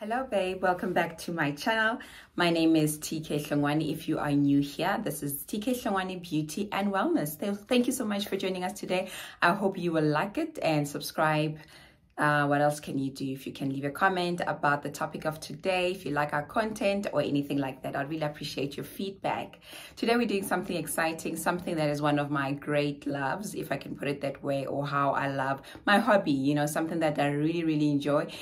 Hello babe, welcome back to my channel. My name is TK Hlongwane. If you are new here, this is TK Hlongwane Beauty and Wellness. Thank you so much for joining us today. I hope you will like it and subscribe. What else can you do? If you can leave a comment about the topic of today, if you like our content or anything like that, I'd really appreciate your feedback. Today we're doing something exciting, something that is one of my great loves, if I can put it that way, or how I love my hobby, you know, something that I really enjoy,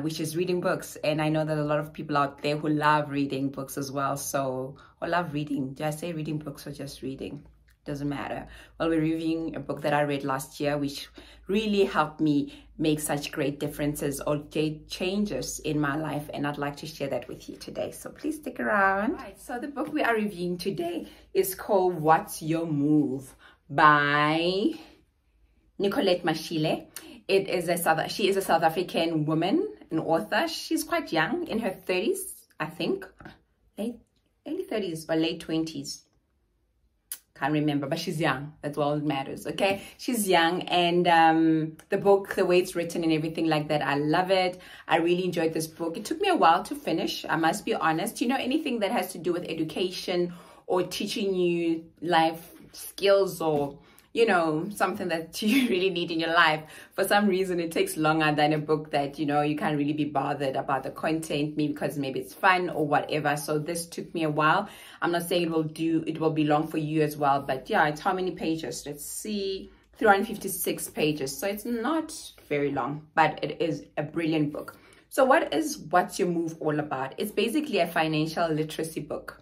which is reading books. And I know that a lot of people out there who love reading books as well. So, or love reading. Do I say reading books or just reading? Doesn't matter. Well, we're reviewing a book that I read last year, which really helped me make such great differences or changes in my life, and I'd like to share that with you today, so please stick around. Right, so the book we are reviewing today is called What's Your Move by Nicolette Mashile. She is a South African woman, an author. She's quite young, in her 30s, I think, early 30s or late 20s. Can't remember, but she's young. That's all that matters. Okay, she's young, and the book, the way it's written and everything like that, I love it. I really enjoyed this book. It took me a while to finish, I must be honest. You know, anything that has to do with education or teaching you life skills, or you know, something that you really need in your life, for some reason it takes longer than a book that, you know, you can't really be bothered about the content, maybe because maybe it's fun or whatever. So this took me a while. I'm not saying it will be long for you as well, but yeah, it's how many pages? Let's see, 356 pages. So it's not very long, but it is a brilliant book. So What's Your Move all about? It's basically a financial literacy book.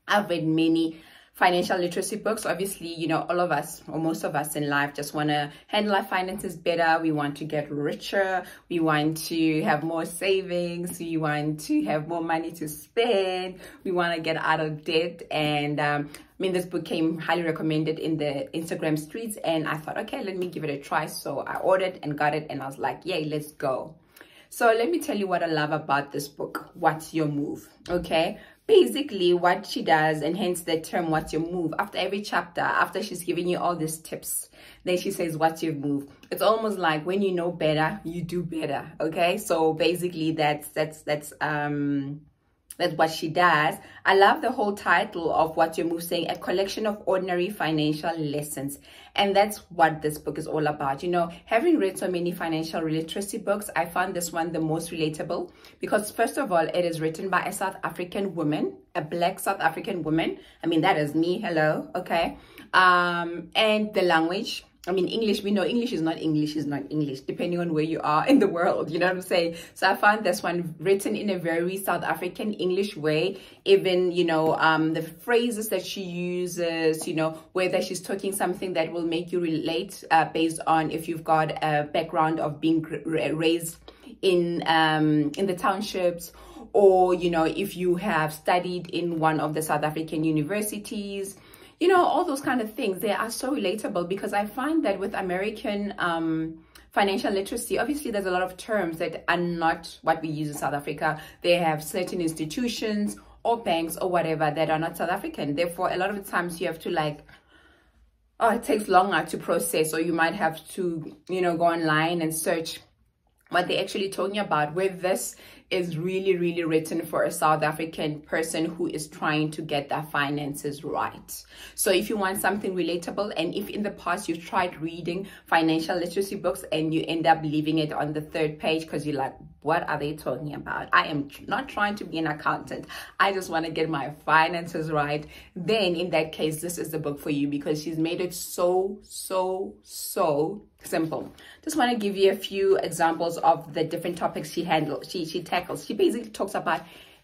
I've read many financial literacy books. Obviously, you know, all of us, or most of us in life, just want to handle our finances better. We want to get richer. We want to have more savings. We want to have more money to spend. We want to get out of debt. And I mean, this book came highly recommended in the Instagram streets, and I thought, okay, let me give it a try. So I ordered and got it, and I was like, yay, let's go. So let me tell you what I love about this book, What's Your Move? Okay, basically what she does, and hence the term What's Your Move, after every chapter, after she's giving you all these tips, then she says, what's your move? It's almost like when you know better, you do better. Okay, so basically that's what she does. I love the whole title of What's Your Move, saying a collection of ordinary financial lessons. And that's what this book is all about. You know, having read so many financial literacy books, I found this one the most relatable because, first of all, it is written by a South African woman, a Black South African woman. I mean, that is me. Hello. Okay. And the language, I mean, English, we know English is not English, depending on where you are in the world, you know what I'm saying? So I found this one written in a very South African English way. Even, you know, the phrases that she uses, you know, whether she's talking something that will make you relate based on if you've got a background of being raised in the townships, or, you know, if you have studied in one of the South African universities. You know, all those kind of things, they are so relatable, because I find that with American financial literacy, obviously there's a lot of terms that are not what we use in South Africa. They have certain institutions or banks or whatever that are not South African. Therefore, a lot of the times you have to it takes longer to process, or you might have to, you know, go online and search what they're actually talking about, where this is really written for a South African person who is trying to get their finances right. So if you want something relatable, and if in the past you've tried reading financial literacy books and you end up leaving it on the third page because you're like, what are they talking about? I am not trying to be an accountant. I just want to get my finances right. Then in that case, this is the book for you, because she's made it so simple. Just want to give you a few examples of the different topics she handles. She tackles. She basically talks about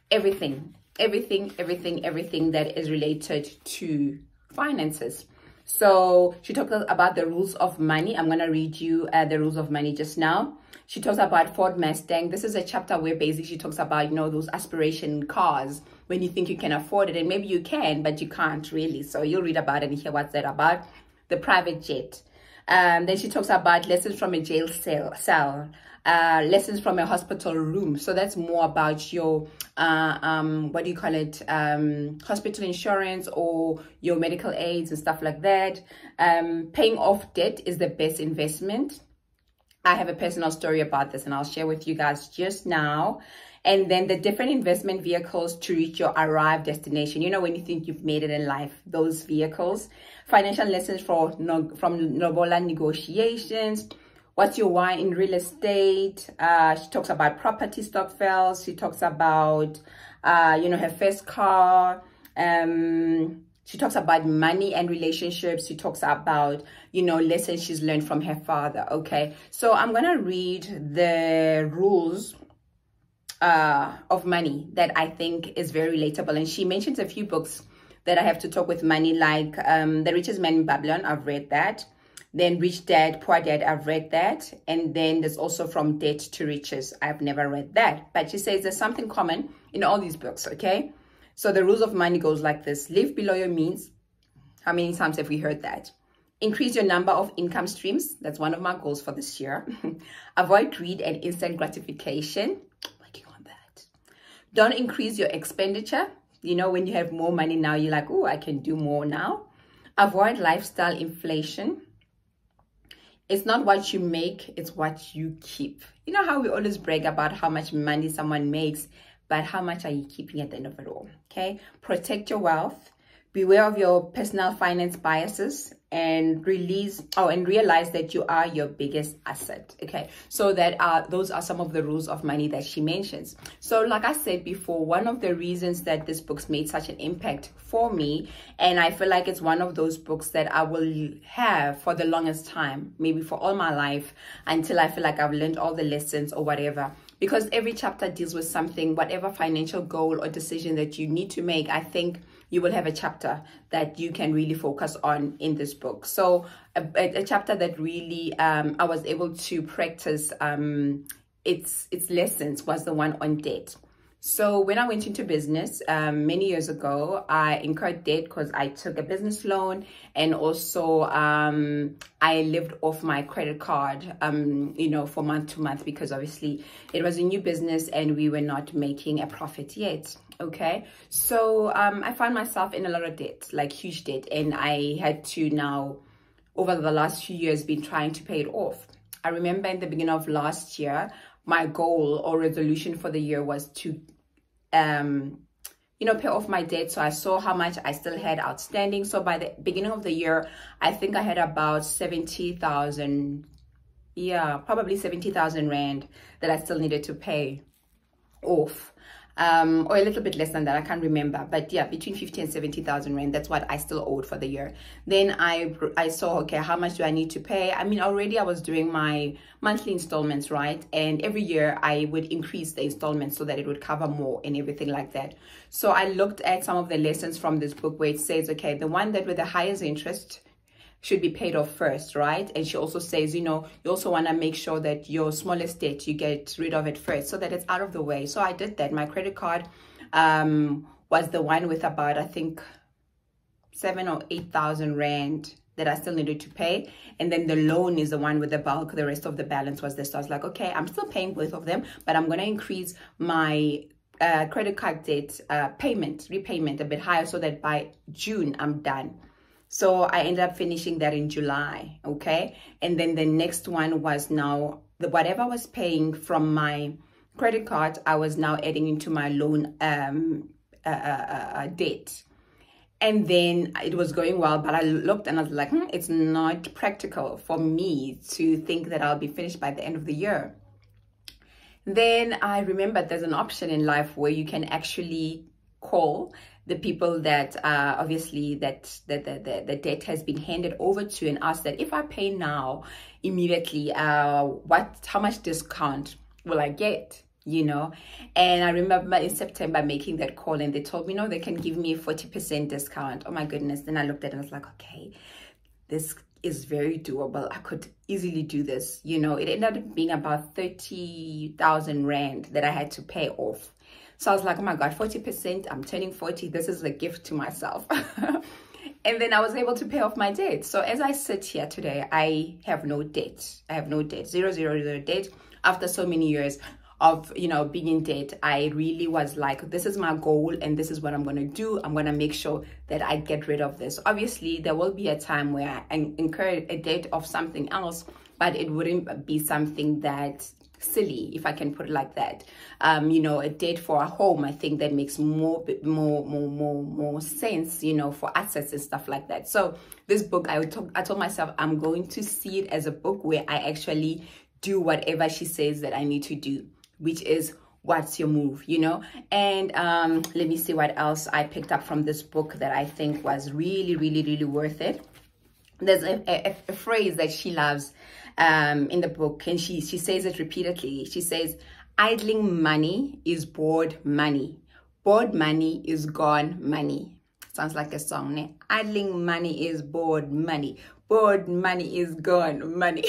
everything that is related to finances. So she talks about the rules of money. I'm going to read you the rules of money just now. She talks about Ford Mustang. This is a chapter where basically she talks about, you know, those aspiration cars when you think you can afford it, and maybe you can, but you can't really. So you'll read about it and hear what's that about. The private jet. Then she talks about lessons from a jail cell, lessons from a hospital room. So that's more about your, what do you call it, hospital insurance or your medical aids and stuff like that. Paying off debt is the best investment. I have a personal story about this and I'll share with you guys just now. And then the different investment vehicles to reach your arrived destination. You know, when you think you've made it in life, those vehicles. Financial lessons from Nobola negotiations. What's your why in real estate? She talks about property stokvels. She talks about, you know, her first car. She talks about money and relationships. She talks about, you know, lessons she's learned from her father. Okay, so I'm going to read the rules of money that I think is very relatable. And she mentions a few books that I have to talk with money, like The Richest Man in Babylon. I've read that. Then Rich Dad, Poor Dad, I've read that. And then there's also From Debt to Riches. I've never read that. But she says there's something common in all these books, okay? So the rules of money goes like this. Live below your means. How many times have we heard that? Increase your number of income streams. That's one of my goals for this year. Avoid greed and instant gratification. Working on that. Don't increase your expenditure. You know, when you have more money now, you're like, oh, I can do more now. Avoid lifestyle inflation. It's not what you make, it's what you keep. You know how we always brag about how much money someone makes, but how much are you keeping at the end of it all? Okay, protect your wealth. Beware of your personal finance biases and realize that you are your biggest asset. Okay, so those are some of the rules of money that she mentions. So like I said before, one of the reasons that this book's made such an impact for me, and I feel like it's one of those books that I will have for the longest time, maybe for all my life, until I feel like I've learned all the lessons or whatever. Because every chapter deals with something, whatever financial goal or decision that you need to make, I think you will have a chapter that you can really focus on in this book. So a chapter that really I was able to practice its lessons was the one on debt. So when I went into business many years ago, I incurred debt because I took a business loan, and also I lived off my credit card, you know, for month to month, because obviously it was a new business and we were not making a profit yet. Okay, so I found myself in a lot of debt, like huge debt, and I had to now, over the last few years, been trying to pay it off. I remember in the beginning of last year, my goal or resolution for the year was to you know, pay off my debt. So I saw how much I still had outstanding. So by the beginning of the year, I think I had about 70,000, yeah, probably 70,000 Rand that I still needed to pay off. Or a little bit less than that, I can't remember, but yeah, between 50 and 70,000 Rand, that's what I still owed for the year. Then I saw, okay, how much do I need to pay? I mean, already I was doing my monthly installments, right? And every year I would increase the installments so that it would cover more and everything like that. So I looked at some of the lessons from this book where it says, okay, the one that with the highest interest should be paid off first, right? And she also says, you know, you also want to make sure that your smallest debt, you get rid of it first so that it's out of the way. So I did that. My credit card was the one with about, I think, 7,000 or 8,000 Rand that I still needed to pay. And then the loan is the one with the bulk. The rest of the balance was this. So I was like, okay, I'm still paying both of them, but I'm going to increase my credit card debt repayment a bit higher so that by June I'm done. So I ended up finishing that in July, okay? And then the next one was now, whatever I was paying from my credit card, I was now adding into my loan debt. And then it was going well, but I looked and I was like, it's not practical for me to think that I'll be finished by the end of the year. Then I remembered there's an option in life where you can actually call the people that obviously that the debt has been handed over to and ask that if I pay now immediately, how much discount will I get, you know? And I remember in September making that call and they told me, no, they can give me a 40% discount. Oh my goodness. Then I looked at it and I was like, okay, this is very doable. I could easily do this. You know, it ended up being about 30,000 Rand that I had to pay off. So I was like, oh my God, 40%, I'm turning 40. This is a gift to myself. And then I was able to pay off my debt. So as I sit here today, I have no debt. I have no debt, zero debt. After so many years of, you know, being in debt, I really was like, this is my goal and this is what I'm going to do. I'm going to make sure that I get rid of this. Obviously, there will be a time where I incur a debt of something else, but it wouldn't be something that silly, if I can put it like that. You know, a debt for a home, I think that makes more sense, you know, for assets and stuff like that. So this book, I told myself I'm going to see it as a book where I actually do whatever she says that I need to do, which is what's your move, you know. And let me see what else I picked up from this book that I think was really worth it. There's a phrase that she loves in the book, and she says it repeatedly. She says, idling money is bored money. Bored money is gone money. Sounds like a song, ne? Idling money is bored money. Bored money is gone money.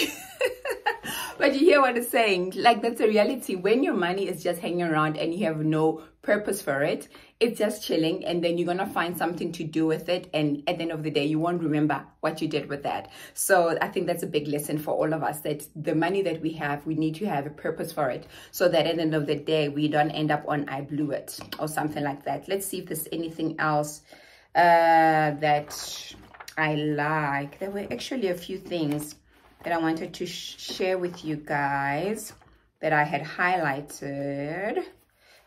But you hear what it's saying? Like, that's a reality. When your money is just hanging around and you have no purpose for it, it's just chilling, and then you're gonna find something to do with it, and at the end of the day you won't remember what you did with that. So I think that's a big lesson for all of us, that the money that we have, we need to have a purpose for it, so that at the end of the day we don't end up on I blew it or something like that. Let's see if there's anything else that I like. There were actually a few things that I wanted to share with you guys that I had highlighted.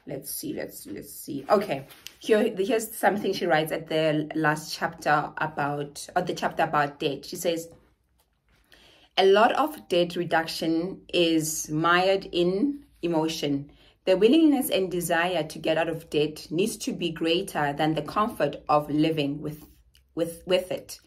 Let's see. Okay, here's something she writes at the last chapter about, or the chapter about debt. She says, a lot of debt reduction is mired in emotion. The willingness and desire to get out of debt needs to be greater than the comfort of living with it.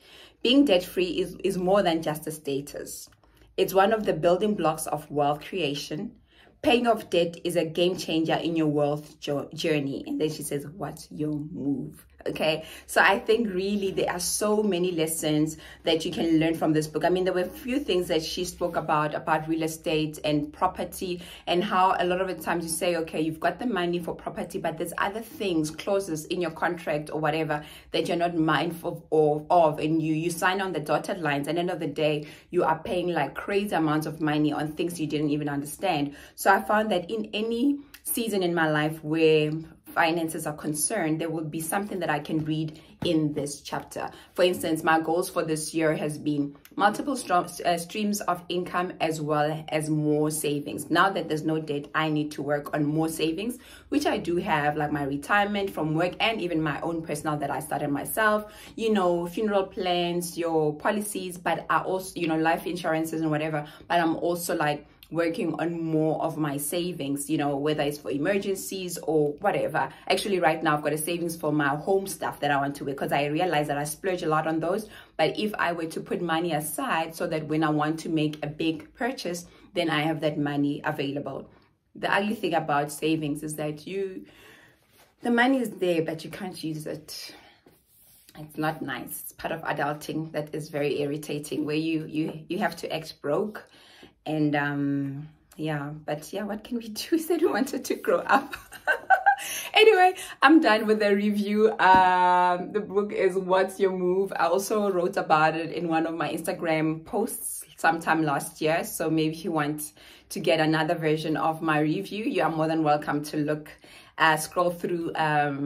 Being debt-free is more than just a status. It's one of the building blocks of wealth creation. Paying off debt is a game changer in your wealth journey. And then she says, what's your move? Okay, so I think really there are so many lessons that you can learn from this book. I mean, there were a few things that she spoke about real estate and property, and how a lot of the times you say, okay, you've got the money for property, but there's other things, clauses in your contract or whatever that you're not mindful of, and you sign on the dotted lines, and at the end of the day you are paying like crazy amounts of money on things you didn't even understand. So I found that in any season in my life where finances are concerned, there will be something that I can read in this chapter. For instance, my goals for this year has been multiple streams of income, as well as more savings. Now that there's no debt, I need to work on more savings, which I do have, like my retirement from work and even my own personal that I started myself, you know, funeral plans, your policies, but I also, you know, life insurances and whatever. But I'm also like working on more of my savings, you know, whether it's for emergencies or whatever. Actually, right now I've got a savings for my home stuff that I want to wear, because I realize that I splurge a lot on those. But if I were to put money aside so that when I want to make a big purchase, then I have that money available. The ugly thing about savings is that the money is there, but you can't use it. It's not nice. It's part of adulting that is very irritating, where you have to act broke. And yeah, but yeah, what can we do? We said we wanted to grow up. Anyway, I'm done with the review. The book is What's Your Move? I also wrote about it in one of my Instagram posts sometime last year. So maybe if you want to get another version of my review, you are more than welcome to scroll through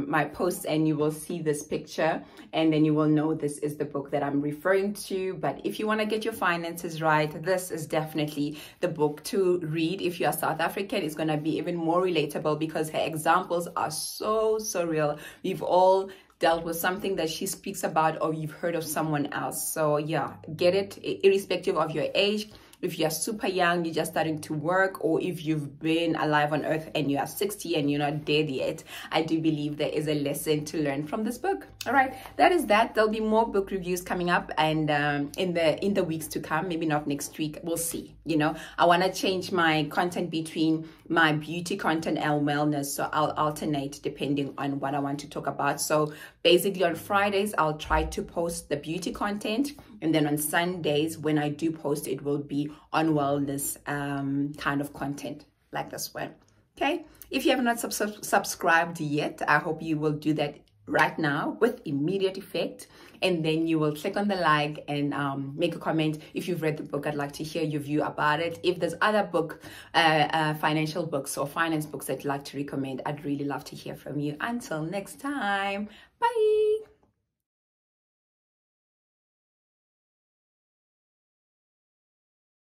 my posts, and you will see this picture, and then you will know this is the book that I'm referring to. But if you want to get your finances right, this is definitely the book to read. If you are South African, it's going to be even more relatable, because her examples are so real. We've all dealt with something that she speaks about, or you've heard of someone else. So yeah, get it, irrespective of your age. If you're super young, you're just starting to work, or if you've been alive on earth and you are 60 and you're not dead yet, I do believe there is a lesson to learn from this book. All right, that is that. There'll be more book reviews coming up, and in the weeks to come. Maybe not next week, we'll see. You know, I want to change my content between my beauty content and wellness, so I'll alternate depending on what I want to talk about. So basically on Fridays I'll try to post the beauty content, and then on Sundays when I do post, it will be on wellness kind of content like this one. Okay, if you have not subscribed yet, I hope you will do that right now with immediate effect, and then you will click on the like and make a comment. If you've read the book, I'd like to hear your view about it. If there's other financial books or finance books that you'd like to recommend, I'd really love to hear from you. Until next time, bye.